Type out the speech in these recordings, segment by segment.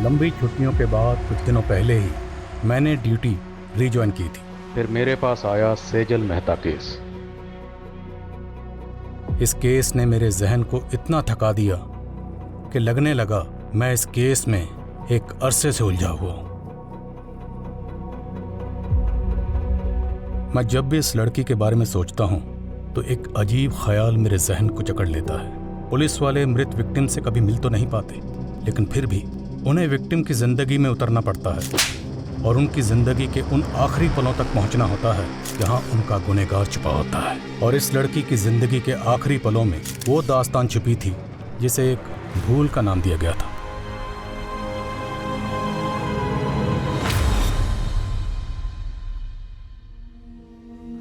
लंबी छुट्टियों के बाद कुछ दिनों पहले ही मैंने ड्यूटी रिज्वाइन की थी। फिर मेरे पास आया सेजल मेहता केस। इस केस ने मेरे जहन को इतना थका दिया कि लगने लगा मैं इस केस में एक अरसे से उलझा हुआ हूं। मैं जब भी इस लड़की के बारे में सोचता हूं तो एक अजीब ख्याल मेरे जहन को जकड़ लेता है। पुलिस वाले मृत विक्टिम से कभी मिल तो नहीं पाते, लेकिन फिर भी उन्हें विक्टिम की जिंदगी में उतरना पड़ता है और उनकी जिंदगी के उन आखिरी पलों तक पहुंचना होता है जहां उनका गुनहगार छुपा होता है। और इस लड़की की जिंदगी के आखिरी पलों में वो दास्तान छुपी थी जिसे एक भूल का नाम दिया गया था।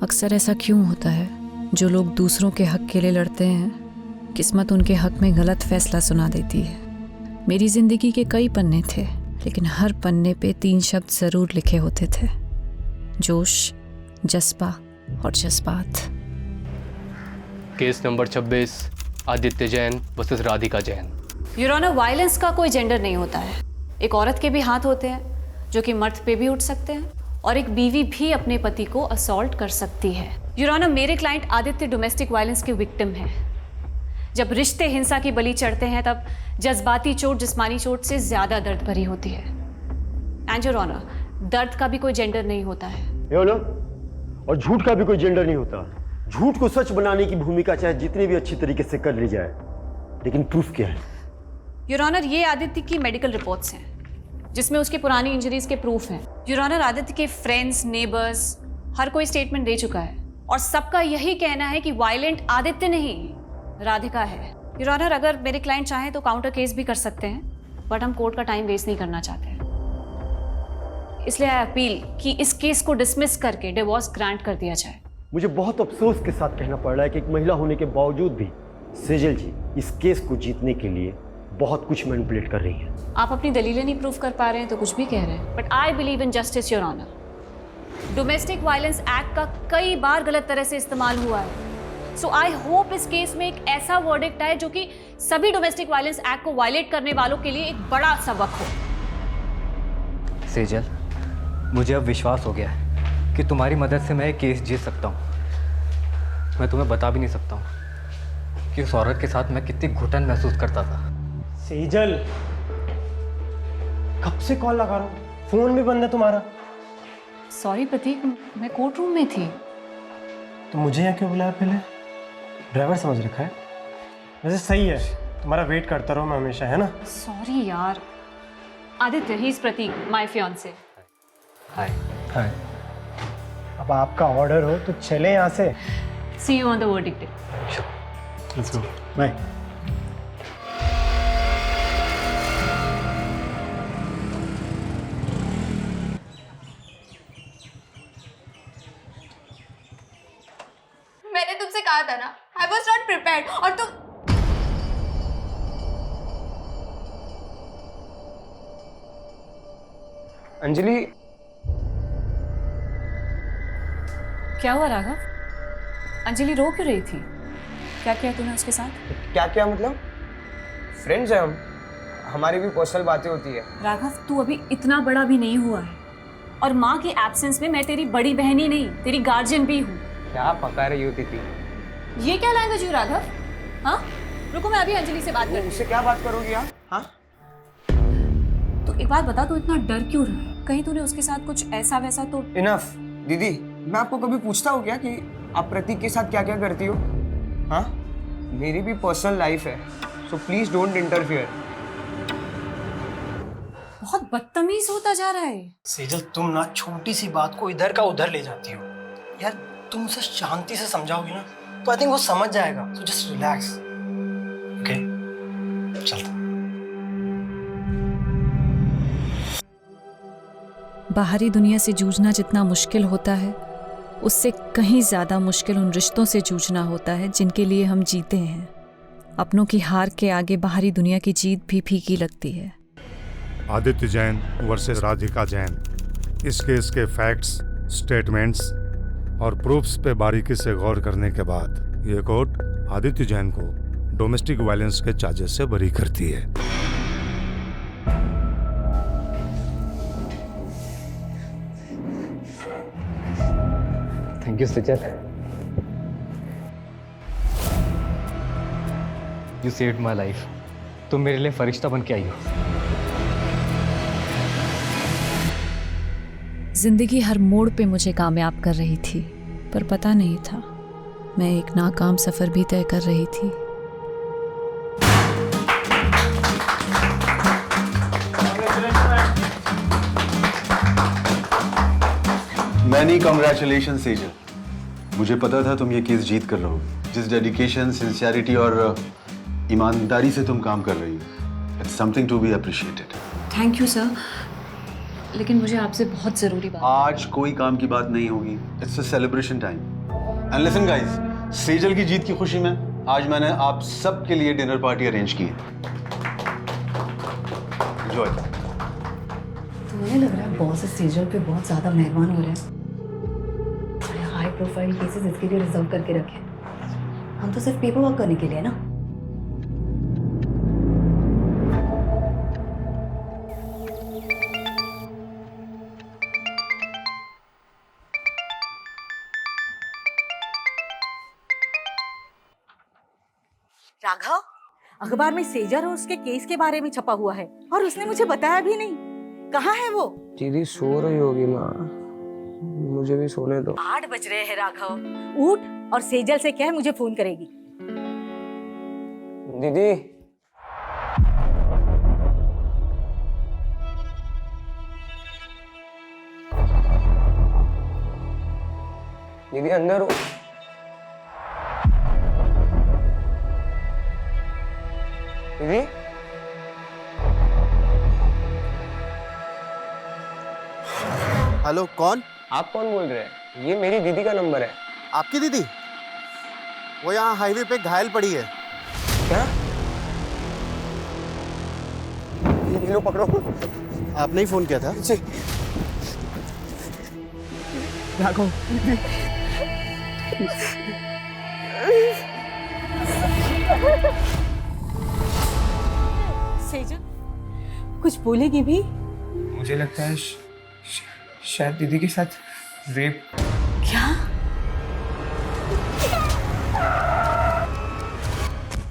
अक्सर ऐसा क्यों होता है, जो लोग दूसरों के हक के लिए लड़ते हैं, किस्मत उनके हक में गलत फैसला सुना देती है। मेरी जिंदगी के कई पन्ने थे, लेकिन हर पन्ने पे 3 शब्द जरूर लिखे होते थे: जोश, जज्बा और जज्बात। Case number 26, Aditya Jain versus Radhika Jain. Your honour, violence का कोई जेंडर नहीं होता है। एक औरत के भी हाथ होते हैं जो कि मर्द पे भी उठ सकते हैं, और एक बीवी भी अपने पति को असॉल्ट कर सकती है। योर ऑनर, मेरे क्लाइंट आदित्य डोमेस्टिक वायलेंस के विक्टिम हैं। जब रिश्ते हिंसा की बलि चढ़ते हैं तब जज्बाती चोट जिस्मानी चोट से ज्यादा दर्द भरी होती है। एंड योर ऑनर, दर्द का भी कोई जेंडर नहीं होता है। और झूठ का भी कोई जेंडर नहीं होता। झूठ को सच बनाने की भूमिका चाहे जितनी भी अच्छी तरीके से कर ली जाए, लेकिन प्रूफ क्या है? योर ऑनर, ये आदित्य की मेडिकल रिपोर्ट्स हैं जिसमें उसकी पुरानी इंजरीज के प्रूफ हैं। योर ऑनर, आदित्य के फ्रेंड्स, नेबर्स हर कोई स्टेटमेंट दे चुका है और सबका यही कहना है कि वायलेंट आदित्य नहीं, राधिका है। योर ऑनर, अगर मेरे क्लाइंट चाहें तो काउंटर केस भी कर सकते हैं, बट हम कोर्ट का टाइम वेस्ट नहीं करना चाहते, इसलिए आई अपील कि इस केस को डिसमिस करके डिवोर्स ग्रांट कर दिया जाए। मुझे बहुत अफसोस के साथ कहना पड़ रहा है कि एक महिला होने के बावजूद भी सेजल जी इस केस को जीतने के लिए बहुत कुछ मैनिपुलेट कर रही है। आप अपनी दलीलें नहीं प्रूव कर पा रहे हैं तो कुछ भी कह रहे हैं, but I believe in justice your honour. Domestic violence act का कई बार गलत तरह से इस्तेमाल हुआ है, सो आई होप इस केस में एक ऐसा वर्डिक्ट आए जो कि सभी डोमेस्टिक वायलेंस एक्ट को वायलेट करने वालों के लिए एक बड़ा सबक हो। सेजल, मुझे अब विश्वास हो गया है कि तुम्हारी मदद से मैं ये केस जीत सकता हूँ। मैं तुम्हें बता भी नहीं सकता हूँ कि उस औरत के साथ मैं कितनी घुटन महसूस करता था। सेजल, कब से कॉल लगा रहा हूँ, फोन भी बंद है तुम्हारा। सॉरी प्रतीक, मैं कोर्ट रूम में थी। तो मुझे यहाँ क्यों बुलाया? पहले ड्राइवर समझ रखा है। वैसे सही है, तुम्हारा वेट करता रहो मैं हमेशा, है ना? सॉरी यार। Aditya, he is Prateek, my fiancee. Hi. Hi. अब आपका ऑर्डर हो तो चले यहाँ से। See you on the verdict day. Let's go, bye. मैंने तुमसे कहा था ना, I was not prepared, और तुम अंजलि। क्या हुआ राघव? अंजलि रो क्यों रही थी? क्या किया तूने उसके साथ? क्या क्या मतलब? फ्रेंड्स हैं हम, हमारी भी पर्सनल बातें होती है। राघव, तू अभी इतना बड़ा भी नहीं हुआ है, और माँ के एब्सेंस में मैं तेरी बड़ी बहन ही नहीं, तेरी गार्जियन भी हूँ। क्या पका रही होती थी? ये क्या लैंग्वेज हुई राघव? हाँ, रुको, मैं अभी अंजलि से बात करती हूँ। उससे क्या बात करोगी आप? हाँ, तो एक बात बता, तू इतना डर क्यों रहा है? कहीं तूने उसके साथ कुछ ऐसा वैसा तो? इनफ दीदी, मैं आपको कभी पूछता हूँ क्या कि आप प्रतीक के साथ क्या क्या करती हो? हाँ, मेरी भी पर्सनल लाइफ है, सो प्लीज डोंट इंटरफियर। बहुत बदतमीज होता जा रहा है। सेजल, तुम ना छोटी सी बात को इधर का उधर ले जाती हो यार। तुम उसे शांति से समझाओगी ना तो आई थिंक वो समझ जाएगा। So just relax, okay? चलता। बाहरी दुनिया से जूझना जितना मुश्किल होता है, उससे कहीं ज्यादा मुश्किल उन रिश्तों से जूझना होता है जिनके लिए हम जीते हैं। अपनों की हार के आगे बाहरी दुनिया की जीत भी फीकी लगती है। आदित्य जैन वर्सेस राधिका जैन। इस केस के फैक्ट्स, स्टेटमेंट्स और प्रूफ्स पे बारीकी से गौर करने के बाद ये कोर्ट आदित्य जैन को डोमेस्टिक वायलेंस के चार्जेस से बरी करती है। थैंक यू सचल। You saved my life. तुम मेरे लिए फरिश्ता बन के आई हो। जिंदगी हर मोड़ पे मुझे कामयाब कर रही थी, पर पता नहीं था मैं एक नाकाम सफर भी तय कर रही थी। Many congratulation Sejal. मुझे पता था तुम ये केस जीत कर रहोगे। जिस डेडिकेशन, सिंसियरिटी और ईमानदारी से तुम काम कर रही हो, it's something to be appreciated. Thank you sir, लेकिन मुझे आपसे बहुत ज़रूरी बात। आज कोई काम की बात नहीं होगी। It's a celebration time. And listen guys, Sejal की जीत की खुशी में आज मैंने आप सब के लिए डिनर पार्टी अरेंज की है। एंजॉय। तो मुझे लग रहा है बॉस सेजल पे बहुत ज़्यादा मेहरबान हो रहे हैं। थोड़े हाई प्रोफाइल केसेस इसके लिए रिजर्व करके रखे। हम तो सिर्फ पेपर वर्क करने के लिए ना। राघव, अखबार में सेजल और उसके केस के बारे में छपा हुआ है और उसने मुझे बताया भी नहीं। कहाँ है वो? दीदी सो रही होगी माँ, मुझे भी सोने दो। 8 बज रहे हैं राघव, उठ और सेजल से कह मुझे फोन करेगी। दीदी दीदी अंदर हो। दीदी हेलो, कौन? आप कौन बोल रहे हैं? ये मेरी दीदी का नंबर है। आपकी दीदी? वो यहाँ हाईवे पे घायल पड़ी है। क्या? ये लो पकड़ो। आपने ही फोन किया था? जी। राघव, सेजल कुछ बोलेगी भी? मुझे लगता है शायद दीदी के साथ रेप। क्या?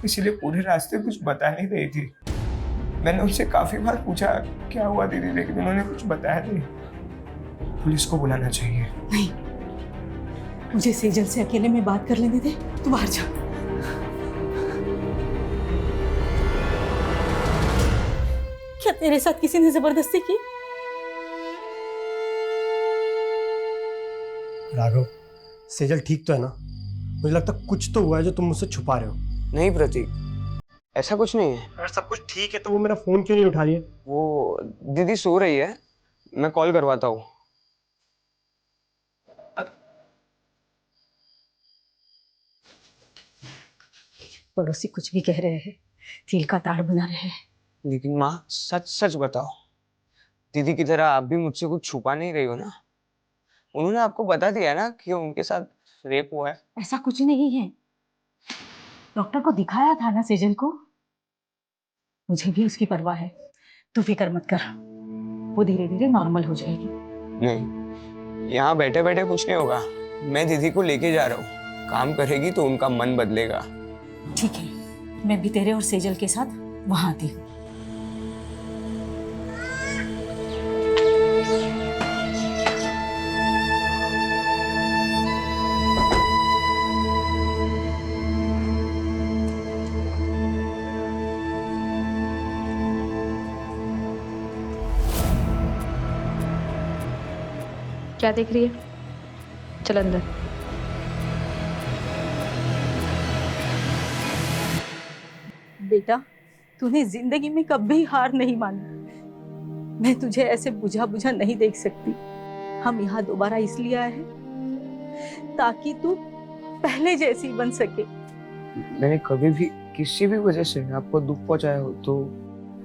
इसीलिए पूरे रास्ते कुछ बता नहीं रही थी। मैंने उनसे काफी बार पूछा क्या हुआ दीदी, लेकिन उन्होंने कुछ बताया नहीं। पुलिस को बुलाना चाहिए। नहीं, मुझे सेजल से अकेले में बात कर लेने दे। तू बाहर जा। क्या तेरे साथ किसी ने जबरदस्ती की? राघव, सेजल ठीक तो है ना? मुझे लगता है कुछ तो हुआ है जो तुम मुझसे छुपा रहे हो। नहीं प्रतीक, ऐसा कुछ नहीं है। अगर सब कुछ ठीक है तो वो मेरा फोन क्यों नहीं उठा रही है? वो दीदी सो रही है, मैं कॉल करवाता हूँ। पड़ोसी कुछ भी कह रहे हैं, तिल का ताड़ बना रहे हैं। लेकिन माँ सच सच बताओ, दीदी की तरह आप भी मुझसे कुछ छुपा नहीं रही हो ना? उन्होंने आपको बता दिया ना कि उनके साथ रेप हुआ है। ऐसा कुछ नहीं है, डॉक्टर को दिखाया था ना सेजल को। मुझे भी उसकी परवाह है, तू फिक्र मत कर, वो धीरे धीरे नॉर्मल हो जाएगी। नहीं, यहाँ बैठे बैठे कुछ नहीं होगा। मैं दीदी को लेके जा रहा हूँ, काम करेगी तो उनका मन बदलेगा। ठीक है, मैं भी तेरे और सेजल के साथ वहां आती हूँ। क्या देख रही है? चल अंदर। बेटा, तूने जिंदगी में कभी हार नहीं मानी। मैं तुझे ऐसे बुझा बुझा नहीं देख सकती। हम यहाँ दोबारा इसलिए आए हैं ताकि तू पहले जैसी बन सके। मैंने कभी भी किसी भी वजह से आपको दुख पहुंचाया हो तो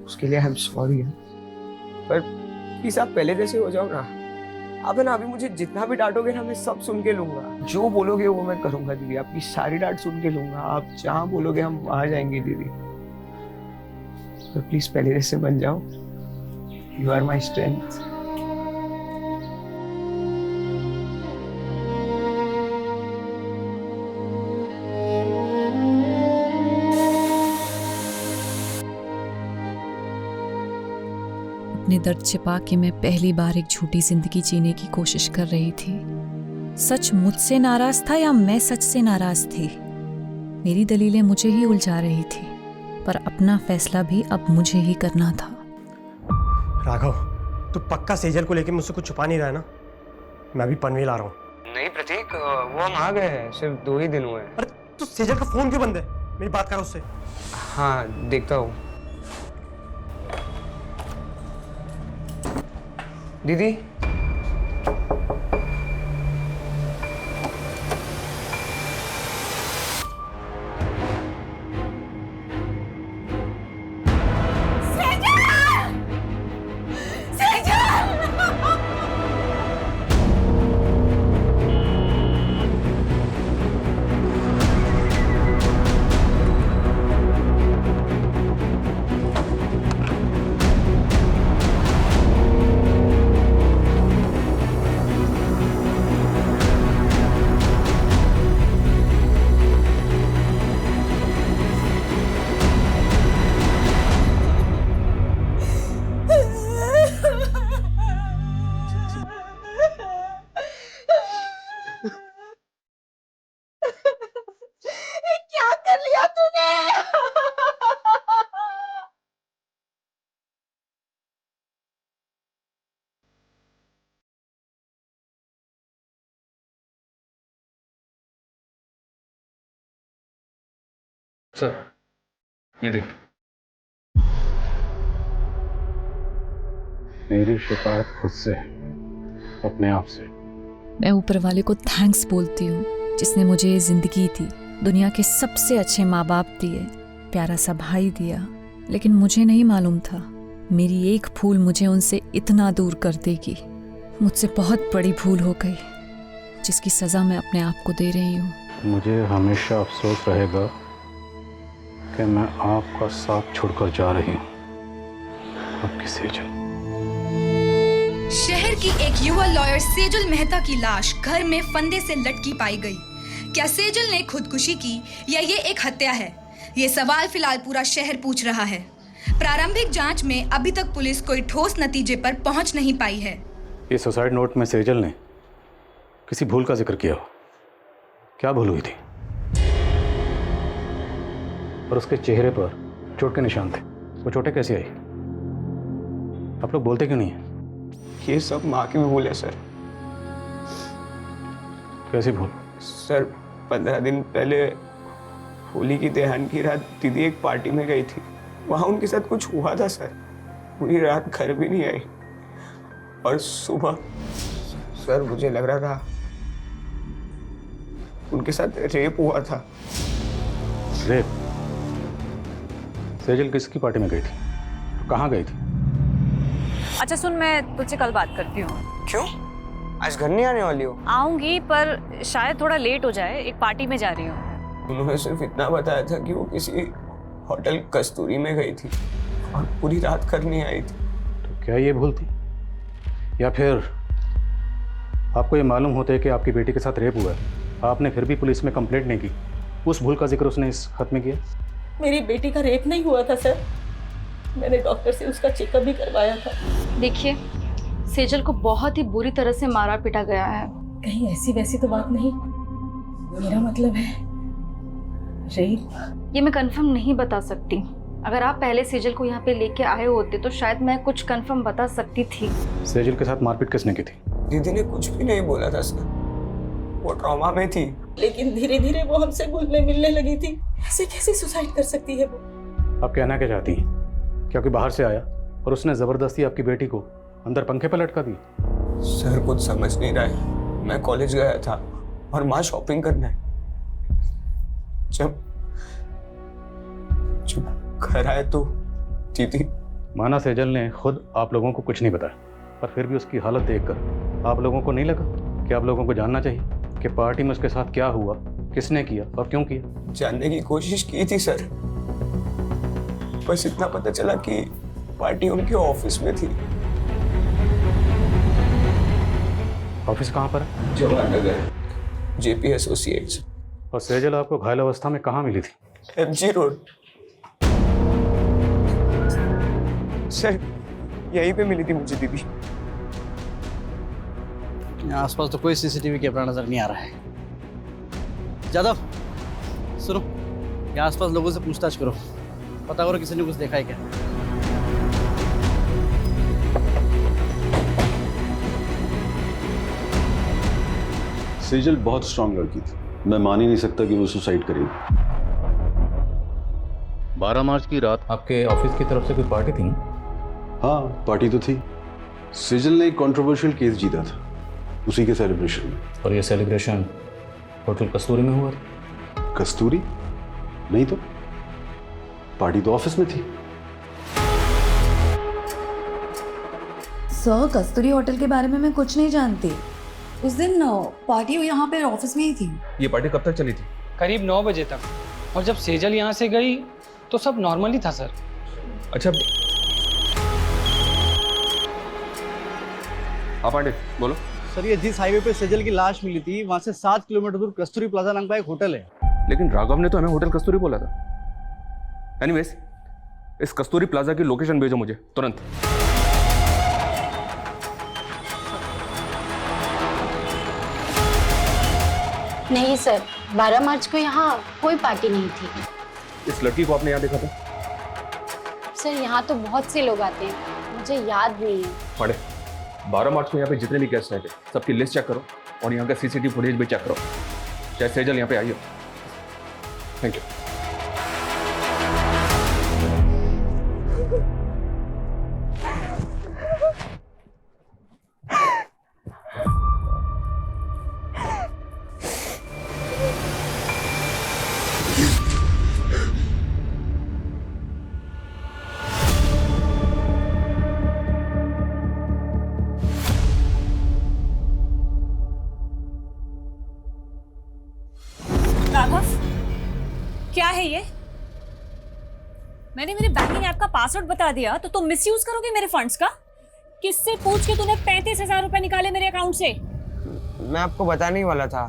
उसके लिए आई एम सॉरी। पर प्लीज आप पहले जैसे हो जाओ ना। आप है ना, अभी मुझे जितना भी डांटोगे ना, मैं सब सुन के लूंगा। जो बोलोगे वो मैं करूंगा दीदी। आपकी सारी डांट सुन के लूंगा। आप जहाँ बोलोगे हम वहां जाएंगे दीदी। तो प्लीज पहले जैसे बन जाओ। You are my strength. अपने दर्द छिपा के मैं पहली बार एक झूठी जिंदगी जीने की कोशिश कर रही थी। सच मुझसे नाराज था या मैं सच से नाराज थी? मेरी दलीलें मुझे ही उलझा रही थी, पर अपना फैसला भी अब मुझे ही करना था। राघव, तू पक्का सेजल को लेके मुझसे कुछ छुपा नहीं रहा है ना? मैं भी पनवेल आ रहा हूँ। नहीं प्रतीक, वो हम आ गए हैं, सिर्फ 2 ही दिन हुए हैं। अरे तू सेजल का फोन क्यों बंद है? मेरी बात कर उससे। हाँ देखता हूँ। दीदी, क्या कर लिया तूने? सर, ये देख। मेरी शिकायत खुद से, अपने आप से। मैं ऊपर वाले को थैंक्स बोलती हूँ जिसने मुझे ये जिंदगी दी, दुनिया के सबसे अच्छे माँ बाप दिए, प्यारा सा भाई दिया। लेकिन मुझे नहीं मालूम था मेरी एक भूल मुझे उनसे इतना दूर कर देगी। मुझसे बहुत बड़ी भूल हो गई जिसकी सज़ा मैं अपने आप को दे रही हूँ। मुझे हमेशा अफसोस रहेगा कि मैं आपका साथ छोड़कर जा रही हूँ। आपकी सेजल। शहर की एक युवा लॉयर सेजल मेहता की लाश घर में फंदे से लटकी पाई गई। क्या सेजल ने खुदकुशी की या ये एक हत्या है? ये सवाल फिलहाल पूरा शहर पूछ रहा है। प्रारंभिक जांच में अभी तक पुलिस कोई ठोस नतीजे पर पहुंच नहीं पाई है। ये सुसाइड नोट में सेजल ने किसी भूल का जिक्र किया हो। क्या भूल हुई थी? और उसके चेहरे पर चोट के निशान थे। वो चोटें कैसी आई? आप लोग बोलते क्यों नहीं है? ये सब माँ की भी भूल है सर। कैसी भूल? सर 15 दिन पहले होली की दहन की रात दीदी एक पार्टी में गई थी। वहाँ उनके साथ कुछ हुआ था सर। पूरी रात घर भी नहीं आई और सुबह सर मुझे लग रहा था उनके साथ रेप हुआ था। रेप? सेजल किसकी पार्टी में गई थी? कहाँ गई थी? अच्छा सुन, मैं तुझसे कल बात करती हूँ। क्यों? आज घर नहीं आने वाली हो? आऊंगी, पर शायद थोड़ा लेट हो जाए। एक पार्टी में जा रही हूँ। उन्होंने सिर्फ इतना बताया था कि वो किसी होटल कस्तूरी में गई थी और पूरी रात घर नहीं आई थी। तो क्या ये भूल थी? या फिर आपको ये मालूम होता है कि आपकी बेटी के साथ रेप हुआ है, आपने फिर भी पुलिस में कंप्लेंट नहीं की? उस भूल का जिक्र उसने इस खत में किया। मेरी बेटी का रेप नहीं हुआ था सर। मैंने डॉक्टर से उसका चेकअप भी करवाया था। देखिए, सेजल को बहुत ही बुरी तरह से मारा पीटा गया है। कहीं ऐसी वैसी तो बात नहीं? मेरा मतलब है रेप। ये मैं कंफर्म नहीं बता सकती। अगर आप पहले सेजल को यहाँ पे लेके आए होते तो शायद मैं कुछ कंफर्म बता सकती थी। सेजल के साथ मारपीट किसने की थी? दीदी ने कुछ भी नहीं बोला था सर। वो ट्रॉमा में थी। लेकिन धीरे धीरे वो हमसे घुलने मिलने लगी थी। ऐसे कैसे सुसाइड कर सकती है वो? आप कहना क्या चाहती हैं? क्या कोई बाहर से आया और उसने जबरदस्ती आपकी बेटी को अंदर पंखे पर लटका दी? सर कुछ समझ नहीं रहा है। मैं कॉलेज गया था और माँ शॉपिंग करना है। जब घर आए तो दीदी। माना सेजल ने खुद आप लोगों को कुछ नहीं बताया, पर फिर भी उसकी हालत देखकर आप लोगों को नहीं लगा कि आप लोगों को जानना चाहिए कि पार्टी में उसके साथ क्या हुआ, किसने किया और क्यों किया? जानने की कोशिश की थी सर, बस इतना पता चला कि पार्टी उनके ऑफिस में थी। ऑफिस कहाँ पर है? Jawahar Nagar, JP associates. और सेजल आपको घायल अवस्था में कहाँ मिली थी? MG road. सर यहीं पे मिली थी मुझे दीदी। आसपास तो कोई सीसीटीवी कैमरा नजर नहीं आ रहा है। जादव सुनो, यहाँ आसपास लोगों से पूछताछ करो, पता करो किसी ने कुछ देखा है क्या। सेजल बहुत स्ट्रांग लड़की थी, मैं मान ही नहीं सकता कि वो सुसाइड करेगी। 12 मार्च की रात आपके ऑफिस की तरफ से कोई पार्टी थी ना? हाँ, पार्टी तो थी। सेजल ने एक कंट्रोवर्शियल केस जीता था, उसी के सेलिब्रेशन में। और ये सेलिब्रेशन होटल कस्तूरी में हुआ था? कस्तूरी? नहीं तो, पार्टी तो ऑफिस में थी। सर, कस्तूरी होटल के बारे में मैं कुछ नहीं जानती। उस दिन पार्टी यहाँ पे ऑफिस में ही थी। ये पार्टी कब तक चली थी? करीब 9 बजे तक, और जब सेजल यहाँ से गई तो सब नॉर्मली था सर। अच्छा, हाँ पांडे बोलो। सर ये जिस हाईवे पे सेजल की लाश मिली थी वहाँ से 7 किलोमीटर दूर कस्तूरी प्लाजा नाम का एक होटल है। लेकिन राघव ने तो हमें होटल कस्तूरी बोला था। एनीवेज, इस कस्तूरी प्लाजा की लोकेशन भेजो मुझे तुरंत। नहीं सर, 12 मार्च को यहाँ कोई पार्टी नहीं थी। इस लड़की को आपने यहाँ देखा था? सर यहाँ तो बहुत से लोग आते हैं, मुझे याद नहीं है। पांडे, 12 मार्च को यहाँ पे जितने भी गेस्ट आए थे सबकी लिस्ट चेक करो और यहाँ का सीसीटीवी फुटेज भी चेक करो। चाहे सेजल यहाँ पे आई हो। Thank you. राघव, क्या है ये? मैंने मेरे बैंकिंग ऐप का पासवर्ड बता दिया तो तुम मिसयूज करोगे मेरे फंड्स का? किससे पूछ के तूने 35,000 रुपए निकाले मेरे अकाउंट से? मैं आपको बताने ही वाला था।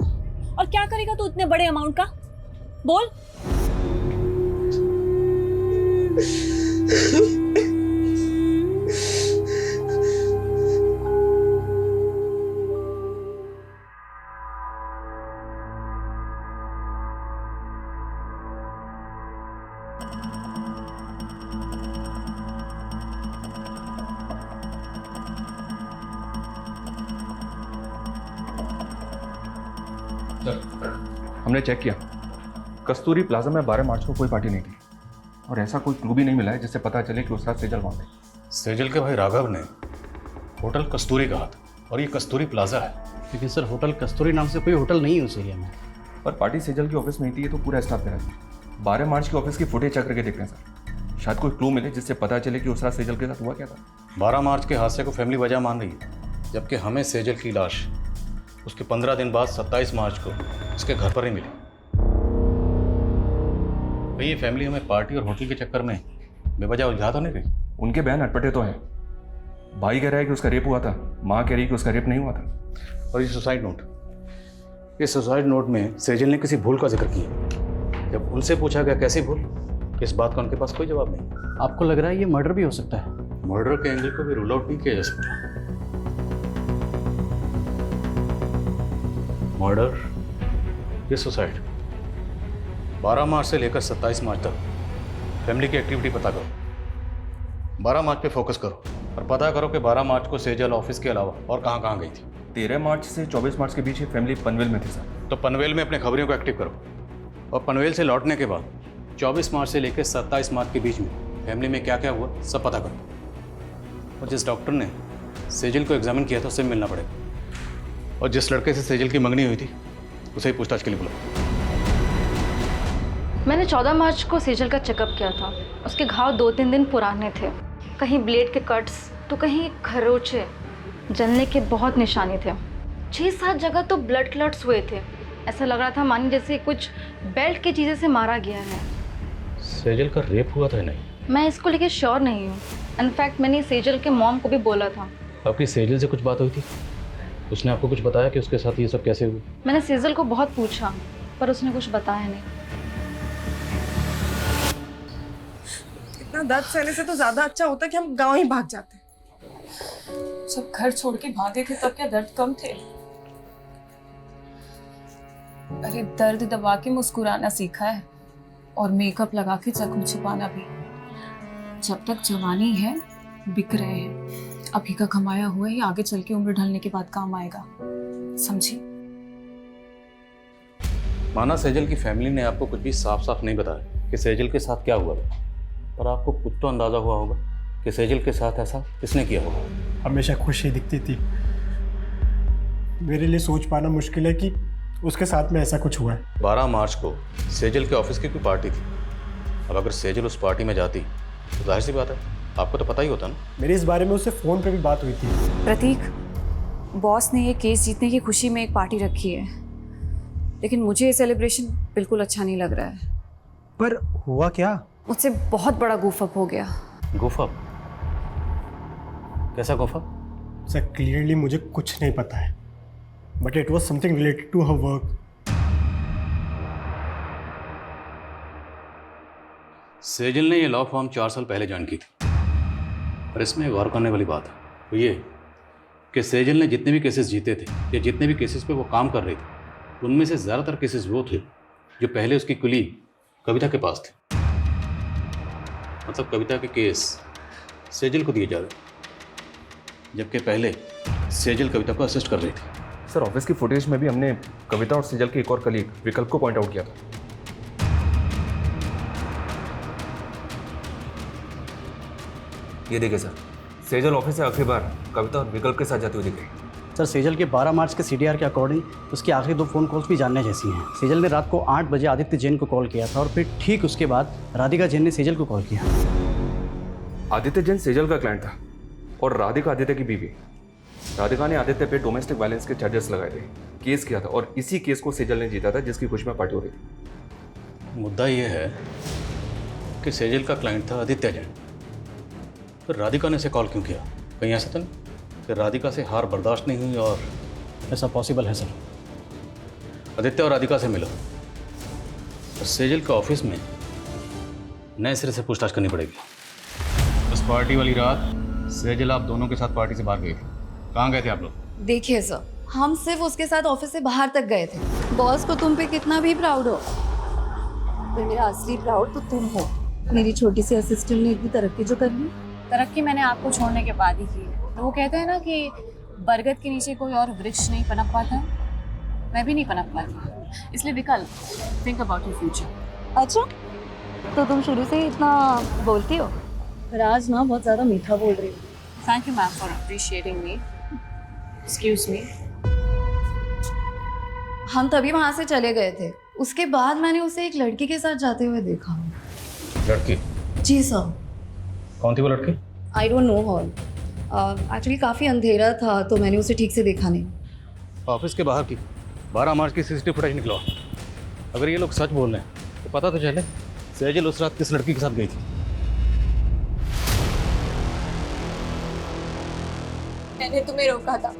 और क्या करेगा तू इतने बड़े अमाउंट का? बोल। हमने चेक किया, कस्तूरी प्लाजा में 12 मार्च को कोई पार्टी नहीं थी और ऐसा कोई क्लू भी नहीं मिला है जिससे पता चले कि उस रात सेजल वहाँ थी। सेजल के भाई राघव ने होटल कस्तूरी कहा था और ये कस्तूरी प्लाजा है। लेकिन सर होटल कस्तूरी नाम से कोई होटल नहीं है उस एरिया में। पर पार्टी सेजल की ऑफिस में ही थी, ये तो पूरा स्टाफ करा था। 12 मार्च की ऑफिस की फुटेज चेक करके देख रहे हैं सर, शायद कोई क्लू मिले जिससे पता चले कि उस रात सेजल के साथ हुआ क्या था। 12 मार्च के हादसे को फैमिली वजह मान रही है, जबकि हमें सेजल की लाश उसके 15 दिन बाद 27 मार्च को उसके घर पर ही मिली। भाई ये फैमिली हमें पार्टी और होटल के चक्कर में बेवजह उलझा तो नहीं रही? उनके बयान अटपटे तो हैं। भाई कह रहा है कि उसका रेप हुआ था, माँ कह रही है कि उसका रेप नहीं हुआ था। और ये सुसाइड नोट, इस सुसाइड नोट में सेजल ने किसी भूल का जिक्र किया। जब उनसे पूछा गया कैसी भूल, इस बात का उनके पास कोई जवाब नहीं। आपको लग रहा है ये मर्डर भी हो सकता है? मर्डर के एंगल को भी रूल आउट नहीं किया जा सकता। मर्डर या सुसाइड, 12 मार्च से लेकर 27 मार्च तक फैमिली की एक्टिविटी पता करो। 12 मार्च पे फोकस करो और पता करो कि 12 मार्च को सेजल ऑफिस के अलावा और कहाँ कहाँ गई थी। 13 मार्च से 24 मार्च के बीच ये फैमिली पनवेल में थी सर। तो पनवेल में अपने खबरियों को एक्टिव करो और पनवेल से लौटने के बाद 24 मार्च से लेकर 27 मार्च के बीच में फैमिली में क्या क्या हुआ सब पता करो। और जिस डॉक्टर ने सेजल को एग्जामिन किया था उससे मिलना पड़ेगा, और जिस लड़के से सेजल की मंगनी हुई थी उसे ही पूछताछ के लिए बुलाओ। मैंने 14 मार्च को सेजल का चेकअप किया था। उसके घाव 2-3 दिन पुराने थे, कहीं ब्लेड के कट्स तो कहीं खरोचे, जलने के बहुत निशाने थे। 6-7 जगह तो ब्लड क्लॉट्स हुए थे। ऐसा लग रहा था मानी जैसे कुछ बेल्ट की चीज़ें से मारा गया है। सेजल का रेप हुआ था नहीं? मैं इसको लेके श्योर नहीं हूँ। इनफैक्ट मैंने सेजल के मॉम को भी बोला था। आपकी सेजल से कुछ बात हुई थी? उसने आपको कुछ बताया कि उसके साथ ये सब कैसे हुआ? मैंने सेजल को बहुत पूछा पर उसने कुछ बताया नहीं। इतना दर्द सहने से तो ज्यादा अच्छा होता कि हम गांव ही भाग जाते। जब घर छोड़ के भागे थे तब क्या दर्द कम थे? अरे दर्द दबा के मुस्कुराना सीखा है और मेकअप लगा के जख्म छुपाना भी। जब तक जवानी है बिक रहे हैं, अभी का कमाया हुआ ही आगे चल के उम्र ढलने के बाद काम आएगा, समझी? माना सेजल की फैमिली ने आपको कुछ भी साफ साफ नहीं बताया कि सेजल के साथ क्या हुआ था, पर आपको कुछ तो अंदाजा हुआ होगा कि सेजल के साथ ऐसा किसने किया होगा। हमेशा खुश ही दिखती थी। मेरे लिए सोच पाना मुश्किल है कि उसके साथ में ऐसा कुछ हुआ है। 12 मार्च को सेजल के ऑफिस की कोई पार्टी थी। अब अगर सेजल उस पार्टी में जाती तो जाहिर सी बात है आपको तो पता ही होता ना। मेरी इस बारे में उससे फ़ोन पे भी बात हुई थी। प्रतीक, बॉस ने ये केस जीतने की खुशी में एक पार्टी रखी है, लेकिन मुझे ये सेलिब्रेशन बिल्कुल अच्छा नहीं लग रहा है। पर हुआ क्या? मुझसे बहुत बड़ा गूफअप हो गया। गूफअप? कैसा गूफअप? सर क्लियरली मुझे कुछ नहीं पता है, but it was something related to her work. Sejal ने ये लॉ फॉर्म 4 साल पहले ज्वाइन की थी, पर इसमें गौर करने वाली बात है वो ये कि सेजल ने जितने भी केसेस जीते थे या जितने भी केसेस पे वो काम कर रही थी, उनमें से ज़्यादातर केसेस वो थे जो पहले उसकी कुलीग कविता के पास थे। मतलब कविता के केस सेजल को दिए जा रहे, जबकि पहले सेजल कविता को असिस्ट कर रही थी। सर ऑफिस की फुटेज में भी हमने कविता और सेजल के एक और कलीग विकल्प को पॉइंट आउट किया था। ये देखिए सर, सेजल ऑफिस से आखिरी बार कविता और विकल्प के साथ जाती हुई दिख रही। सर सेजल के 12 मार्च के CDR के अकॉर्डिंग उसकी आखिरी 2 फ़ोन कॉल्स भी जानने जैसी हैं। सेजल ने रात को 8 बजे आदित्य जैन को कॉल किया था और फिर ठीक उसके बाद राधिका जैन ने सेजल को कॉल किया। आदित्य जैन सेजल का क्लाइंट था और राधिका आदित्य की बीवी। राधिका ने आदित्य पे डोमेस्टिक वायलेंस के चार्जेस लगाए थे, केस किया था और इसी केस को सेजल ने जीता था जिसकी खुशी में पार्टी हो रही थी। मुद्दा ये है कि सेजल का क्लाइंट था आदित्य जैन, फिर राधिका ने इसे कॉल क्यों किया? कहीं ऐसा तो नहीं कि राधिका से हार बर्दाश्त नहीं हुई? और ऐसा पॉसिबल है सर। आदित्य और राधिका से मिलो और सेजल के ऑफिस में नए सिरे से पूछताछ करनी पड़ेगी। उस पार्टी वाली रात सेजल आप दोनों के साथ पार्टी से बाहर गए थे, कहाँ गए थे आप लोग? देखिए सर, हम सिर्फ उसके साथ ऑफिस से बाहर तक गए थे। बॉस को तुम पे कितना भी प्राउड हो, पर मेरा असली प्राउड तो तुम हो। मेरी छोटी सी असिस्टेंट ने इतनी तरक्की जो कर ली। तरक्की मैंने आपको छोड़ने के बाद ही की है। तो वो कहते हैं ना कि बरगद के नीचे कोई और वृक्ष नहीं पनप पाता, मैं भी नहीं पनप पाती। इसलिए विकल्प, थिंक अबाउट योर फ्यूचर। अच्छा, तो तुम शुरू से ही इतना बोलती हो? राज ना बहुत ज़्यादा मीठा बोल रही हो। Thank you ma'am for appreciating me. Excuse me. हम तभी वहाँ से चले गए थे। उसके बाद मैंने उसे एक लड़की के साथ जाते हुए देखा। लड़की? जी सर। कौन थी वो लड़की? I don't know her. Actually काफ़ी अंधेरा था तो मैंने उसे ठीक से देखा नहीं। ऑफिस के बाहर की 12 मार्च की CCTV फुटेज निकलवा। अगर ये लोग सच बोल रहे हैं तो पता तो चले सेजल उस रात किस लड़की के साथ गई थी। मैंने तुम्हें रोका था,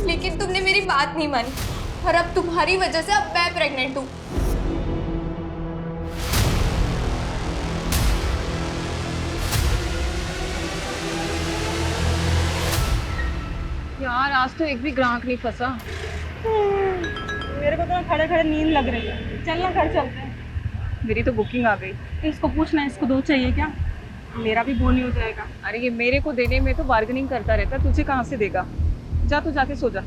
लेकिन तुमने मेरी बात नहीं मानी और अब तुम्हारी वजह से अब मैं प्रेग्नेंट हूँ। यार आज तो एक भी ग्राहक नहीं फंसा। मेरे को तो खड़े खड़े नींद लग रही है। चलना घर चलते हैं। मेरी तो बुकिंग आ गई। इसको पूछना इसको 2 चाहिए क्या? मेरा भी बोनी हो जाएगा। अरे ये मेरे को देने में तो बार्गेनिंग करता रहता, तुझे कहाँ से देगा? जा तू जाके सो जा।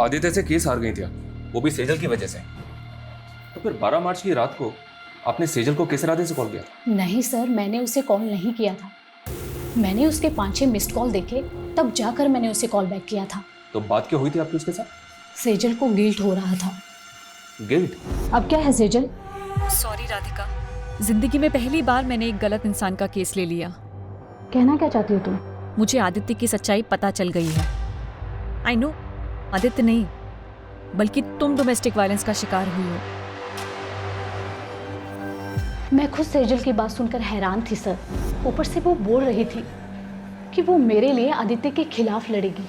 आदित्य से केस हार गई थी, वो भी सेजल की वजह से। तो फिर 12 मार्च की रात को आपने सेजल को किस इरादे से कॉल किया? नहीं सर, मैंने उसे कॉल नहीं किया था। मैंने उसके 5-6 मिस्ड कॉल देखे, तब जाकर मैंने उसे कॉल बैक किया था। तो बात क्या हुई थी आपकी उसके साथ? सेजल को गिल्ट हो रहा था। गिल्ट? अब क्या है सेजल? सॉरी राधिका, जिंदगी में पहली बार मैंने एक गलत इंसान का केस ले लिया। कहना क्या चाहती हो तुम? मुझे आदित्य की सच्चाई पता चल गई है। आई नो, आदित्य नहीं बल्कि तुम डोमेस्टिक वायलेंस का शिकार हुई हो। मैं खुद सेजल की बात सुनकर हैरान थी सर। ऊपर से वो बोल रही थी कि वो मेरे लिए आदित्य के खिलाफ लड़ेगी।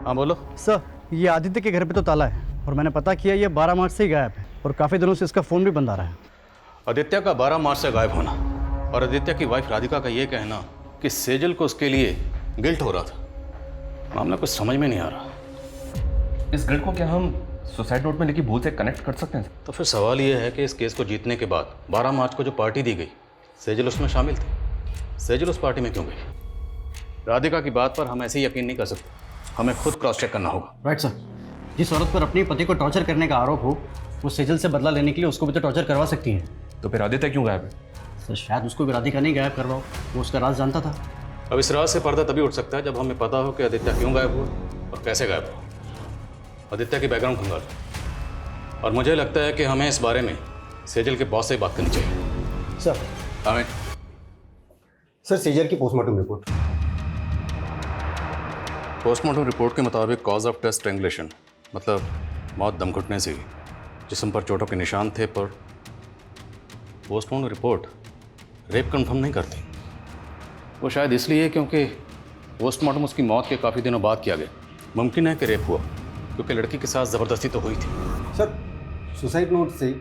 हाँ बोलो। सर ये आदित्य के घर पे तो ताला है और मैंने पता किया ये 12 मार्च से ही गायब है और काफ़ी दिनों से इसका फ़ोन भी बंद आ रहा है। आदित्य का 12 मार्च से गायब होना और आदित्य की वाइफ राधिका का ये कहना कि सेजल को उसके लिए गिल्ट हो रहा था, मामला कुछ समझ में नहीं आ रहा। इस गिल्ट को क्या हम सुसाइड नोट में लिखी भूल से कनेक्ट कर सकते हैं? तो फिर सवाल ये है कि इस केस को जीतने के बाद 12 मार्च को जो पार्टी दी गई, सेजल उसमें शामिल थी। सेजल उस पार्टी में क्यों गई? राधिका की बात पर हम ऐसे ही यकीन नहीं कर सकते, हमें खुद क्रॉस चेक करना होगा। Right sir. जिस औरत पर अपने पति को टॉर्चर करने का आरोप हो, वो सेजल से बदला लेने के लिए उसको भी तो टॉर्चर करवा सकती है। तो फिर आदित्य क्यों गायब है? सर शायद उसको भी राधिका नहीं गायब करवाओ, वो उसका राज जानता था। अब इस राज से पर्दा तभी उठ सकता है जब हमें पता हो कि आदित्य क्यों गायब हुआ और कैसे गायब हुआ। आदित्य की बैकग्राउंड खंगाल, और मुझे लगता है कि हमें इस बारे में सेजल के बॉस से बात करनी चाहिए। सर हमें सर सेजल की पोस्टमार्टम रिपोर्ट। पोस्टमार्टम रिपोर्ट के मुताबिक कॉज ऑफ डेथ स्ट्रैंगुलेशन, मतलब मौत दम घुटने से हुई। जिस्म पर चोटों के निशान थे, पर पोस्टमार्टम रिपोर्ट रेप कंफर्म नहीं करती। वो शायद इसलिए क्योंकि पोस्टमार्टम उसकी मौत के काफ़ी दिनों बाद किया गया। मुमकिन है कि रेप हुआ, क्योंकि लड़की के साथ ज़बरदस्ती तो हुई थी। सर सुसाइड नोट से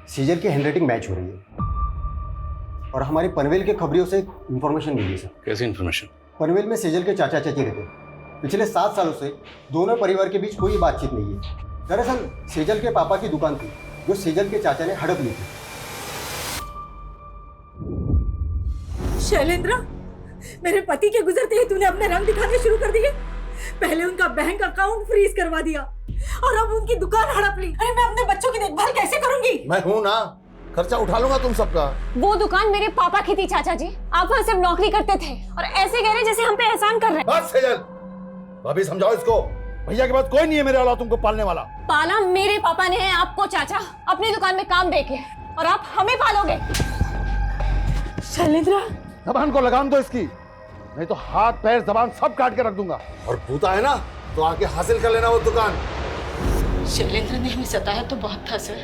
सेजल की हैंडराइटिंग मैच हो रही है और हमारे पनवेल के खबरियों से इन्फॉर्मेशन मिली है सर। कैसी इन्फॉर्मेशन? पनवेल में सेजल के चाचा चाची रहते हैं। पिछले 7 सालों से दोनों परिवार के बीच कोई बातचीत नहीं है। दरअसल सेजल के पापा की दुकान थी जो सेजल के चाचा ने हड़प ली थी। शैलेंद्र, मेरे पति के गुजरते ही तूने अपने रंग दिखाने शुरू कर दिए। पहले उनका बैंक अकाउंट फ्रीज करवा दिया और अब उनकी दुकान हड़प ली। अरे मैं अपने बच्चों की देखभाल कैसे करूंगी? मैं हूं ना, खर्चा उठा लूंगा तुम सबका। वो दुकान मेरे पापा की थी चाचा जी, आप वहाँ सिर्फ नौकरी करते थे और ऐसे कह रहे जैसे हम पे एहसान कर रहे हैं। बस सेजल, भाभी समझाओ इसको। भैया के बाद कोई नहीं है मेरे अलावा तुमको पालने वाला। पाला मेरे पापा ने है आपको चाचा, अपनी दुकान में काम देके, और आप हमें पालोगे। शैलेंद्र, जबान को लगाम दो इसकी, नहीं तो हाथ पैर जबान सब काट के रख दूंगा। और भूता है ना तो आके हासिल कर लेना वो दुकान। शैलेंद्र ने हमें सताया तो बहुत था सर,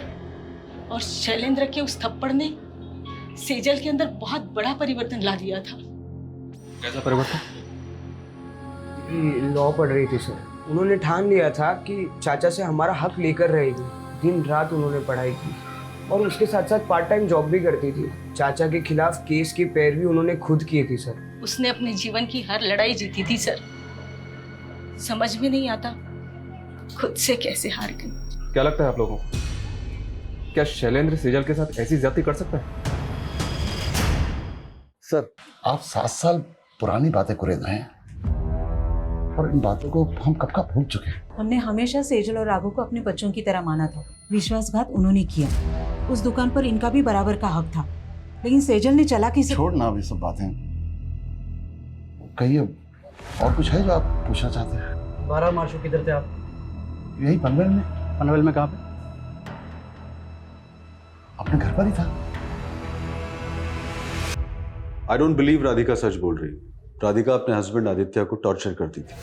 और शैलेंद्र के उस थप्पड़ ने सेजल के अंदर बहुत बड़ा परिवर्तन ला दिया था। कैसा परिवर्तन? लॉ पढ़ रही थी सर। उन्होंने ठान लिया था कि चाचा से हमारा हक लेकर रहेगी। दिन रात उन्होंने पढ़ाई की और उसके साथ साथ पार्ट टाइम जॉब भी करती थी। चाचा के खिलाफ केस की पैरवी उन्होंने खुद की थी सर। उसने अपने जीवन की हर लड़ाई जीती थी सर। समझ में नहीं आता खुद से कैसे हार गई। क्या लगता है आप लोगों को, क्या शैलेंद्र सेजल के साथ ऐसी ज्यादती कर सकता है? सर आप 7 साल पुरानी बातें कुरेद रहे हैं और इन बातों को हम कब का भूल चुके हैं। हमने हमेशा सेजल और राघव को अपने बच्चों की तरह माना था। विश्वासघात उन्होंने किया। उस दुकान पर इनका भी बराबर का हक था, लेकिन सेजल ने चालाकी से। छोड़ना अभी सब बातें, कहिए और कुछ है जो आप पूछना चाहते हैं? 12 मार्च को किधर थे आप? यही पनवेल में। पनवेल में कहाँ पे? अपने घर पर ही था। आई डोंट बिलीव राधिका सच बोल रही। राधिका अपने हस्बैंड आदित्य को टॉर्चर करती थी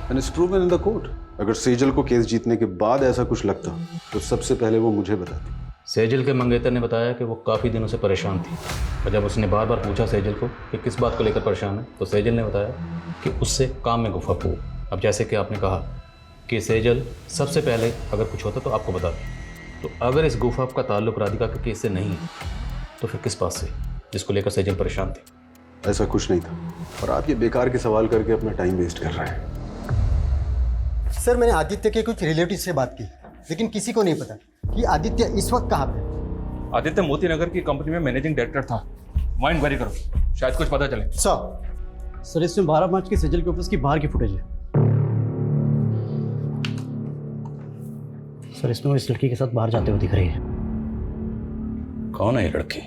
and it's proven in the court. अगर सेजल को केस जीतने के बाद ऐसा कुछ लगता तो सबसे पहले वो मुझे बताती। सेजल के मंगेतर ने बताया कि वो काफ़ी दिनों से परेशान थी, और जब उसने बार बार पूछा सेजल को कि किस बात को लेकर परेशान है, तो सेजल ने बताया कि उससे काम में गुफा हो। अब जैसे कि आपने कहा कि सेजल सबसे पहले अगर कुछ होता तो आपको बताती, तो अगर इस गुफा का ताल्लुक राधिका के केस से नहीं है तो फिर किस बात से, जिसको लेकर सेजल परेशान थी? ऐसा कुछ नहीं था, और आप ये बेकार के सवाल करके अपना टाइम वेस्ट कर रहे हैं। सर मैंने आदित्य के कुछ रिलेटिव से बात की, लेकिन किसी को नहीं पता कि आदित्य इस वक्त कहाँ पे। आदित्य मोती नगर की कंपनी में मैनेजिंग डायरेक्टर था। वहाँ इंक्वायरी करो, शायद कुछ पता चले। सर इसमें 12 मार्च के सेजल के ऑफिस की बाहर की फुटेज है। सर इसमें वो इस लड़की के साथ बाहर जाते हुए दिख रही है। कौन है ये लड़की?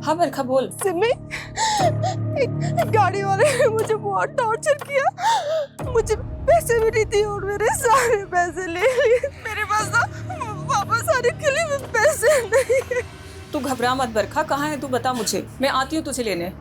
हाँ बरखा बोल। सिमी, एक गाड़ी वाले ने मुझे बहुत टॉर्चर किया। मुझे पैसे भी नहीं दिए और मेरे सारे पैसे ले लिए। मेरे पास तो वापस आने के लिए पैसे नहीं है। तू घबरा मत बरखा, कहाँ है तू बता मुझे, मैं आती हूँ तुझे लेने।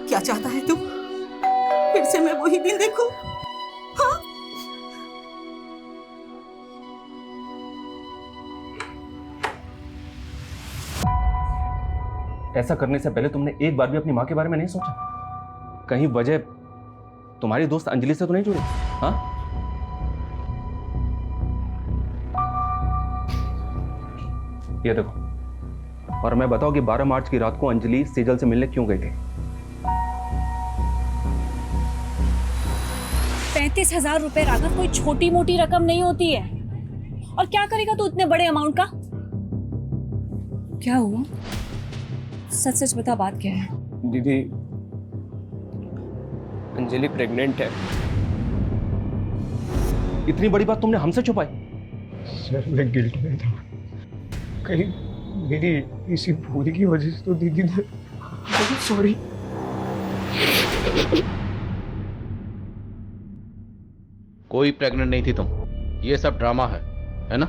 क्या चाहता है तू? फिर से मैं वही दिन देखूं? हाँ? ऐसा करने से पहले तुमने एक बार भी अपनी माँ के बारे में नहीं सोचा? कहीं वजह तुम्हारी दोस्त अंजलि से तो नहीं जुड़ी? हाँ? ये देखो, और मैं बताऊं कि 12 मार्च की रात को अंजलि सेजल से मिलने क्यों गई थी? 35,000 रुपए राघव कोई छोटी मोटी रकम नहीं होती है। और क्या करेगा तू इतने बड़े अमाउंट का? क्या हुआ? सच सच बता, बात क्या है? दीदी, अंजलि प्रेग्नेंट है। इतनी बड़ी बात तुमने हमसे छुपाई? सर मैं गिल्ट में था, कहीं मेरी इसी भूल की वजह से तो दीदी ने। सॉरी। कोई प्रेग्नेंट नहीं थी तुम, ये सब ड्रामा है ना?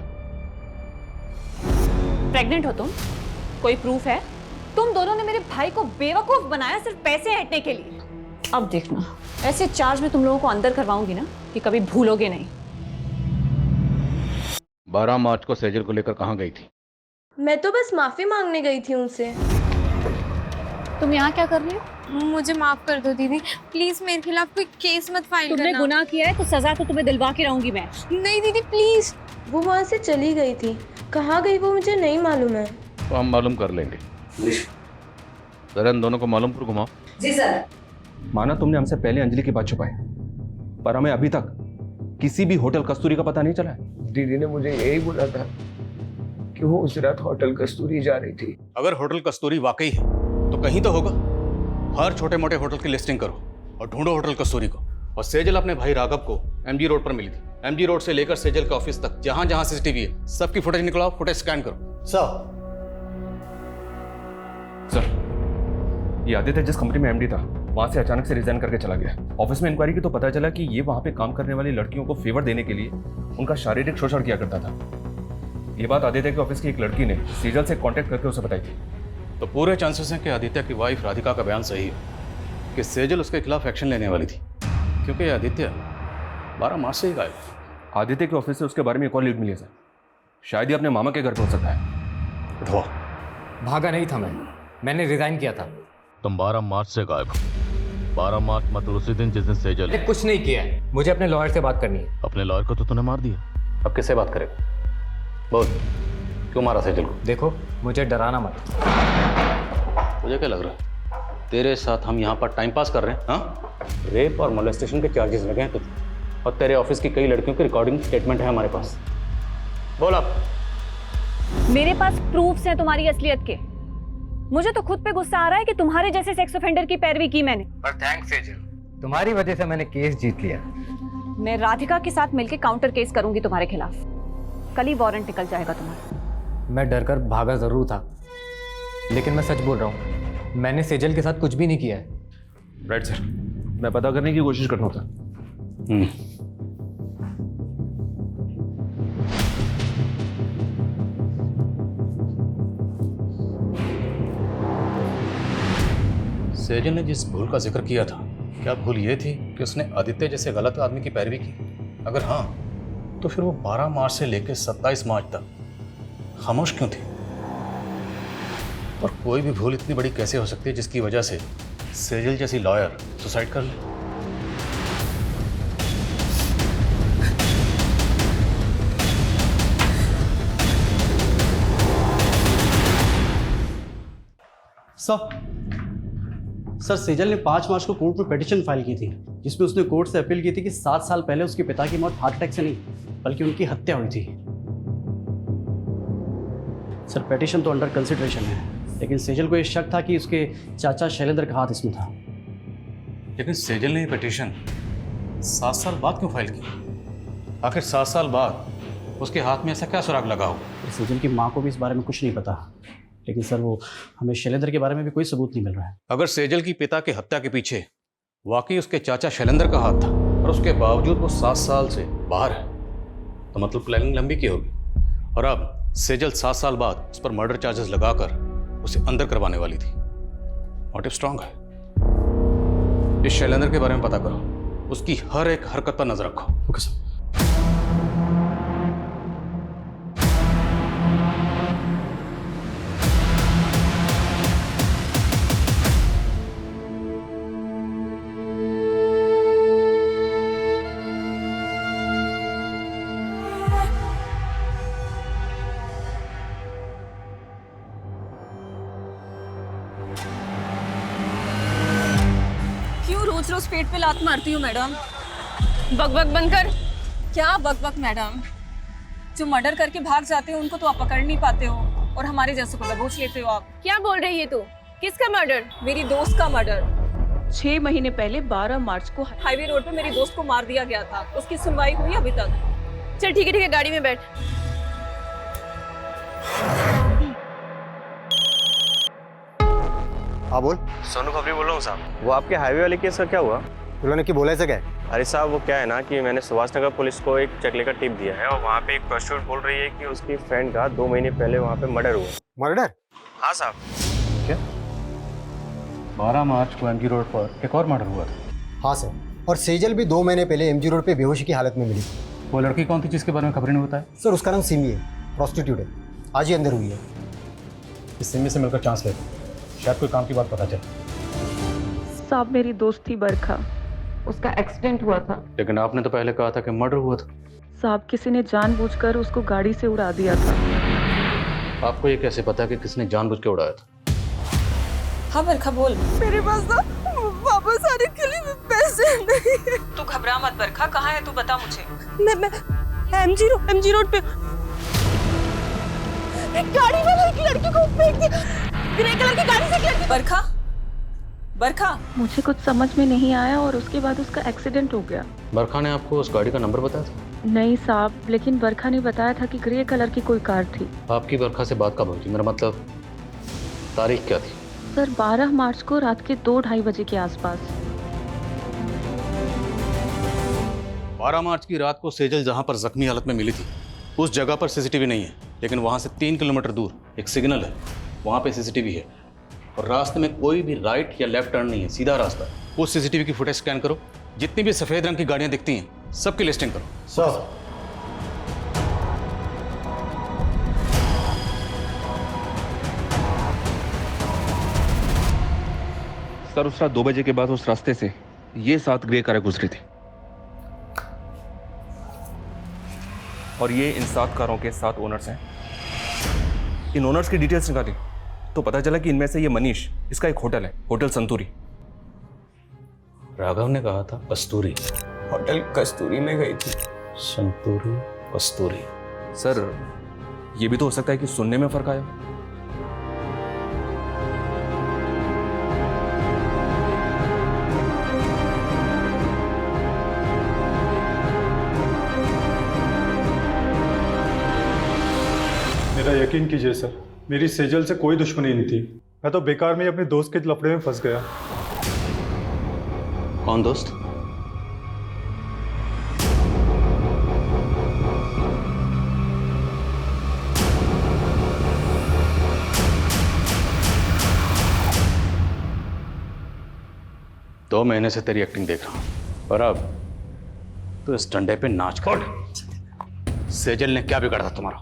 प्रेग्नेंट हो तुम? कोई प्रूफ है? तुम दोनों ने मेरे भाई को बेवकूफ बनाया सिर्फ पैसे हटने के लिए। अब देखना, ऐसे चार्ज में तुम लोगों को अंदर करवाऊंगी ना कि कभी भूलोगे नहीं। 12 मार्च को सेजल को लेकर कहाँ गई थी? मैं तो बस माफी मांगने गई थी उनसे। तुम यहाँ क्या कर रही हो? मुझे माफ कर दो दीदी, प्लीज मेरे खिलाफ कोई केस मत फाइल करना। तुमने गुनाह किया है तो सजा तो तुम्हें दिलवा के रहूंगी मैं। नहीं दीदी प्लीज। वो वहाँ से चली गई थी, कहाँ गई वो मुझे नहीं मालूम है। तो हम मालूम कर लेंगे। जरा इन दोनों को मालूम पर घुमाओ। जी सर। माना तुमने हमसे पहले अंजलि की बात छुपाई, पर हमें अभी तक किसी भी होटल कस्तूरी का पता नहीं चला है। दीदी ने मुझे यही बोला था कि वो उस रात होटल कस्तूरी जा रही थी। अगर होटल कस्तूरी वाकई है तो कहीं तो होगा। हर छोटे मोटे होटल की लिस्टिंग करो और ढूंढो होटल कस्तूरी को। और सेजल अपने भाई राघव को एमजी रोड पर मिली थी। एमजी रोड से लेकर सेजल के ऑफिस तक जहां जहां सीसीटीवी है सबकी फुटेज निकलाओ, फुटेज स्कैन करो। सर, ये आदित्य जिस कंपनी में एमडी था वहां से अचानक से रिजाइन करके चला गया। ऑफिस में इंक्वायरी की तो पता चला कि ये वहां पे काम करने वाली लड़कियों को फेवर देने के लिए उनका शारीरिक शोषण किया करता था। ये बात आदित्य के ऑफिस की एक लड़की ने सेजल से कांटेक्ट करके उसे बताई थी। तो पूरे चांसेस हैं कि आदित्य की वाइफ राधिका का बयान सही है कि सेजल उसके खिलाफ एक्शन लेने वाली थी, क्योंकि आदित्य 12 मार्च से ही गायब। आदित्य के ऑफिस से उसके बारे में एक और लीड मिली है सर। शायद ही अपने मामा के घर पहुंच सकता है। उठवा। भागा नहीं था मैंने रिजाइन किया था। तुम 12 मार्च से गायब हो। 12 मार्च मतलब उसी दिन जिस दिन सेजल। मैंने कुछ नहीं किया है, मुझे अपने लॉयर से बात करनी है। अपने लॉयर को तो तूने मार दिया। अब किससे बात करेगा? बोल, क्यों मारा सेजल को? देखो, मुझे डराना मत। मुझे क्या लग रहा है तेरे साथ हम यहाँ पर टाइम पास कर रहे हैं? हाँ, रेप और मोलेस्टेशन के चार्जेस लगे हैं तुझे, और तेरे ऑफिस की कई लड़कियों की रिकॉर्डिंग स्टेटमेंट है हमारे पास। बोल अब। मेरे पास प्रूफ्स हैं तुम्हारी असलियत के। मुझे तो खुद पे गुस्सा आ रहा है कि तुम्हारे जैसे सेक्स ऑफेंडर की पैरवी की मैंने। पर थैंक्स सेजल, तुम्हारी वजह से मैंने केस जीत लिया। मैं राधिका के साथ मिलकर काउंटर केस करूंगी तुम्हारे खिलाफ। कल ही वारंट निकल जाएगा तुम्हारा। मैं डरकर भागा जरूर था, लेकिन मैं सच बोल रहा हूँ, मैंने सेजल के साथ कुछ भी नहीं किया है। राइट सर, मैं पता करने की कोशिश कर रहा था। सेजल ने जिस भूल का जिक्र किया था, क्या भूल ये थी कि उसने आदित्य जैसे गलत आदमी की पैरवी की? अगर हाँ, तो फिर वो 12 मार्च से लेकर 27 मार्च तक खामोश क्यों थी? और कोई भी भूल इतनी बड़ी कैसे हो सकती है जिसकी वजह से सेजल जैसी लॉयर सुसाइड कर ले? सर, सेजल ने 5 मार्च को कोर्ट में पिटीशन फाइल की थी, जिसमें उसने कोर्ट से अपील की थी कि 7 साल पहले उसके पिता की मौत हार्ट अटैक से नहीं बल्कि उनकी हत्या हुई थी। सर, पिटीशन तो अंडर कंसिडरेशन है, लेकिन सेजल को ये शक था कि उसके चाचा शैलेंद्र का हाथ इसमें था। लेकिन सेजल ने ये पिटीशन 7 साल बाद क्यों फाइल की? आखिर 7 साल बाद उसके हाथ में ऐसा क्या सुराग लगा हो? सेजल की माँ को भी इस बारे में कुछ नहीं पता, लेकिन सर वो हमें शैलेंद्र के बारे में भी कोई सबूत नहीं मिल रहा है। अगर सेजल की पिता की हत्या के पीछे वाकई उसके चाचा शैलेंद्र का हाथ था और उसके बावजूद वो 7 साल से बाहर है, तो मतलब प्लानिंग लंबी की होगी। और अब सेजल 7 साल बाद उस पर मर्डर चार्जेस लगाकर उसे अंदर करवाने वाली थी। मोटिव स्ट्रांग है। इस शैलेंद्र के बारे में पता करो, उसकी हर एक हरकत पर नजर रखो। Okay sir. क्यों रोज रोज पेट पे लात मारती हूँ मैडम? बकबक बंद कर। क्या बकबक मैडम? जो मर्डर करके भाग जाते हो उनको तो आप पकड़ नहीं पाते हो, और हमारे जैसे को दबोच लेते हो आप। क्या बोल रही है तू? किसका मर्डर? मेरी दोस्त का मर्डर। 6 महीने पहले 12 मार्च को हाईवे रोड पे मेरी दोस्त को मार दिया गया था। उसकी सुनवाई हुई अभी तक? चल ठीक है, गाड़ी में बैठ। हाँ बोल। सोनू खबरी बोल रहा हूँ साहब। वो आपके हाईवे वाले केस का क्या हुआ? उन्होंने क्या बोला है क्या? अरे साहब वो क्या है ना कि मैंने सुभाष नगर पुलिस को एक चकले का टिप दिया है और वहाँ पे एक प्रोस्टिट्यूट बोल रही है कि उसकी फ्रेंड का 2 महीने पहले वहाँ पे मर्डर हुआ। मर्डर? हाँ साहब। क्या 12 मार्च को एमजी रोड पर एक और मर्डर हुआ था? हाँ सर, और सेजल भी 2 महीने पहले एमजी रोड पे बेहोशी की हालत में मिली। वो लड़की कौन थी जिसके बारे में खबरें नहीं बताया? सर उसका नाम सिमी है, प्रोस्टिट्यूट है, आज ही अंदर हुई है। इस सिमी से मिलकर चांस लेते, शायद कोई काम की बात पता चले। साहब मेरी दोस्त थी बरखा, उसका एक्सीडेंट हुआ था। लेकिन आपने तो पहले कहा था कि मर्डर हुआ था। साहब किसी ने जानबूझकर उसको गाड़ी से उड़ा दिया था। आपको ये कैसे पता कि किसने जानबूझ के उड़ाया था? हाँ बरखा बोल। मेरे पास ना वापस आने के लिए पैसे नहीं है। तू घबरा मत बरखा, कहाँ है तू बता मुझे। मैं एमजी रोड पे गाड़ी वाला एक लड़की को फेंक दिया, ग्रे कलर की गाड़ी से एक लड़की। बरखा मुझे कुछ समझ में नहीं आया और उसके बाद उसका एक्सीडेंट हो गया। बरखा ने आपको उस गाड़ी का नंबर बताया था? नहीं साहब, लेकिन बरखा ने बताया था कि ग्रे कलर की कोई कार थी। आपकी बरखा से बात कब हुई थी? मेरा मतलब तारीख क्या थी? सर 12 मार्च को रात के 2-2:30 बजे के आसपास। 12 मार्च की रात को सेजल जहां पर जख्मी हालत में मिली थी उस जगह पर सीसीटीवी नहीं है, लेकिन वहां से 3 किलोमीटर दूर एक सिग्नल है, वहां पे सीसीटीवी है। और रास्ते में कोई भी राइट या लेफ्ट टर्न नहीं है, सीधा रास्ता। उस सीसीटीवी की फुटेज स्कैन करो, जितनी भी सफेद रंग की गाड़ियां दिखती हैं सबकी लिस्टिंग करो। सर उस रात 2 बजे के बाद उस रास्ते से ये 7 ग्रे कारें गुजरी थी और ये इन 7 कारों के 7 ओनर्स हैं। इन ओनर्स की डिटेल्स निकाली तो पता चला कि इनमें से ये मनीष, इसका एक होटल है, होटल संतूरी। राघव ने कहा था कस्तूरी। होटल कस्तूरी में गई थी। संतूरी कस्तूरी। सर ये भी तो हो सकता है कि सुनने में फर्क आया। मेरा यकीन कीजिए सर, मेरी सेजल से कोई दुश्मनी नहीं थी। मैं तो बेकार में ही अपने दोस्त के लफड़े में फंस गया। कौन दोस्त? दो महीने से तेरी एक्टिंग देख रहा हूं और अब तो इस डंडे पे नाच कर। सेजल ने क्या बिगाड़ा था तुम्हारा?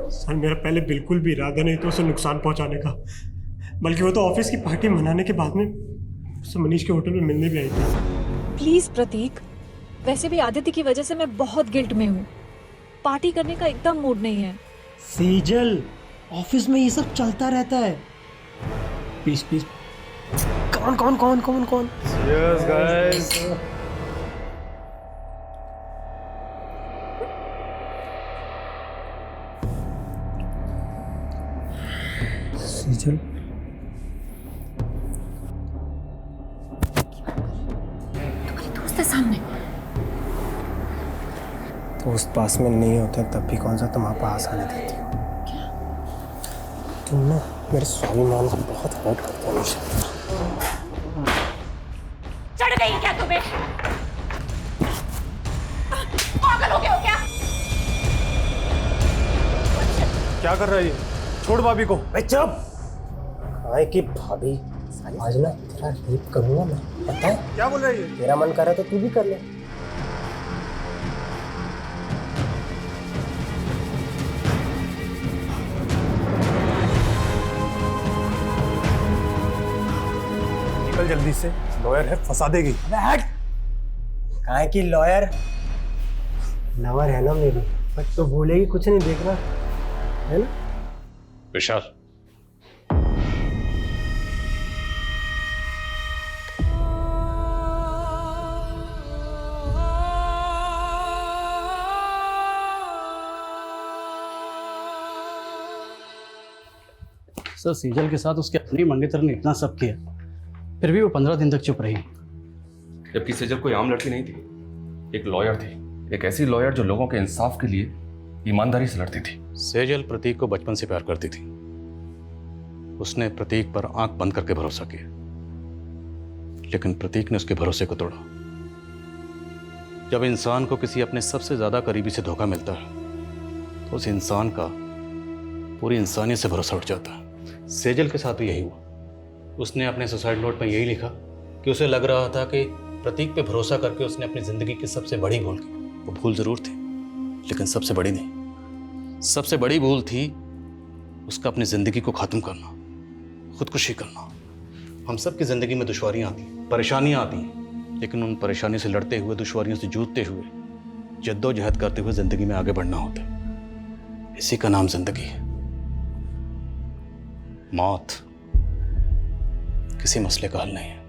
सर मेरा पहले बिल्कुल भी इरादा नहीं था उसे नुकसान पहुंचाने का, बल्कि वो तो ऑफिस की पार्टी मनाने के बाद में उससे मनीष के होटल में मिलने भी आई थी। प्लीज प्रतीक, वैसे भी आदित्य की वजह से मैं बहुत गिल्ट में हूँ। पार्टी करने का एकदम मूड नहीं है। सेजल, ऑफिस में ये सब चलता रहता है। Please please. कौन? Cheers guys. सेजल, दोस्त है सामने। दोस्त पास में नहीं होते तब भी कौन सा तुम्हारे पास आने देती हो? तुम ना मेरे स्वाभिमान को बहुत हर्ट करते हो मुझे। चढ़ गई क्या तुम्हें? पागल हो गए हो क्या? क्या कर रहा है ये? छोड़ भाभी को। चुप। काय की भाभी? आज ना तेरा रेप करूंगा मैं, पता है? क्या बोल रही है? तेरा मन कर रहा है तो तू भी कर ले। निकल जल्दी से, लॉयर है, फंसा देगी। अबे हट! काहे की लॉयर? लवर है ना मेरी, बट तो भूलेगी कुछ नहीं, देखना है ना? विशाल, सर सेजल के साथ उसके अपने मंगेतर ने इतना सब किया, फिर भी वो 15 दिन तक चुप रही। जबकि सेजल कोई आम लड़की नहीं थी, एक लॉयर थी, एक ऐसी लॉयर जो लोगों के इंसाफ के लिए ईमानदारी से लड़ती थी। सेजल प्रतीक को बचपन से प्यार करती थी। उसने प्रतीक पर आंख बंद करके भरोसा किया, लेकिन प्रतीक ने उसके भरोसे को तोड़ा। जब इंसान को किसी अपने सबसे ज्यादा करीबी से धोखा मिलता है तो उस इंसान का पूरी इंसानियत से भरोसा उठ जाता है। सेजल के साथ भी यही हुआ। उसने अपने सुसाइड नोट में यही लिखा कि उसे लग रहा था कि प्रतीक पे भरोसा करके उसने अपनी जिंदगी की सबसे बड़ी भूल की। वो भूल जरूर थी, लेकिन सबसे बड़ी नहीं। सबसे बड़ी भूल थी उसका अपनी जिंदगी को खत्म करना, खुदकुशी करना। हम सब की जिंदगी में दुश्वारियां आती हैं, परेशानियां आती हैं, लेकिन उन परेशानी से लड़ते हुए, दुश्वारियों से जूझते हुए, जद्दोजहद करते हुए जिंदगी में आगे बढ़ना होता है। इसी का नाम जिंदगी है। मौत किसी मसले का हल नहीं है।